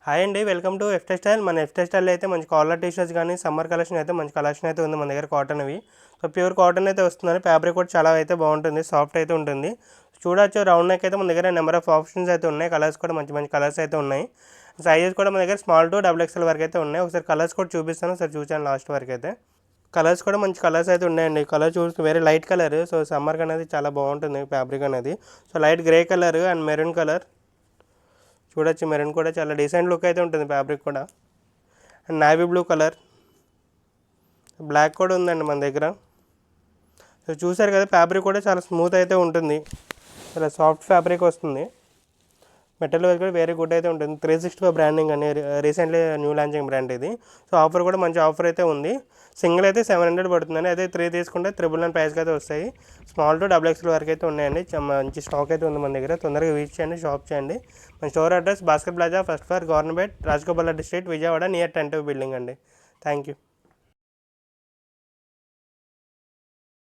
Hi అండి, welcome to F textile. మన F textile అయితే మంచి కాలర్ టీ షర్ట్స్ కానీ సమ్మర్ కలెక్షన్ అయితే మంచి కలెక్షన్ అయితే ఉంది మన దగ్గర. కాటన్ అవి సో ప్యూర్ కాటన్ అయితే వస్తుందని, ఫ్యాబ్రిక్ కూడా చాలా అయితే బాగుంటుంది, సాఫ్ట్ అయితే ఉంటుంది. చూడొచ్చు, రౌండ్ నెక్ అయితే మన దగ్గర నెంబర్ ఆఫ్ ఆప్షన్స్ అయితే ఉన్నాయి. కలర్స్ కూడా మంచి మంచి కలర్స్ అయితే ఉన్నాయి. సైజెస్ కూడా మన దగ్గర స్మాల్ టు డబుల్ ఎక్స్ఎల్ వరకు అయితే ఉన్నాయి. ఒకసారి కలర్స్ కూడా చూపిస్తాను, ఒకసారి చూసాను లాస్ట్ వరకు అయితే. కలర్స్ కూడా మంచి కలర్స్ అయితే ఉన్నాయండి. కలర్ చూసి వేరే లైట్ కలర్, సో సమ్మర్కి అనేది చాలా బాగుంటుంది ఫ్యాబ్రిక్ అనేది. So light grey colour and maroon colour చూడొచ్చు. మెరూన్ కూడా చాలా డీసెంట్ లుక్ అయితే ఉంటుంది ఫ్యాబ్రిక్ కూడా. And navy blue colour, black కూడా ఉందండి మన దగ్గర. సో చూసారు కదా, ఫ్యాబ్రిక్ కూడా చాలా స్మూత్ అయితే ఉంటుంది, చాలా సాఫ్ట్ ఫ్యాబ్రిక్ వస్తుంది. మెటీరియల్ కూడా వెరీ గుడ్ అయితే ఉంటుంది. 365 బ్రాండింగ్ అని రీసెంట్లీ న్యూ లాంచింగ్ బ్రాండ్ ఇది. సో ఆఫర్ కూడా మంచి ఆఫర్ అయితే ఉంది. సింగిల్ అయితే 700 పడుతుందని, అదే 3 తీసుకుంటే 999 ప్రైస్కి అయితే వస్తాయి. స్మాల్ టు డబుల్ ఎక్స్ఎల్ వరకు అయితే ఉన్నాయండి. మంచి స్టాక్ అయితే ఉంది మన దగ్గర. తొందరగా విజిట్ చేయండి, షాప్ చేయండి. మన store address Bhaskar plaza, first floor, government Rajagopal district, Vijayawada, near 10 building అండి. Thank you.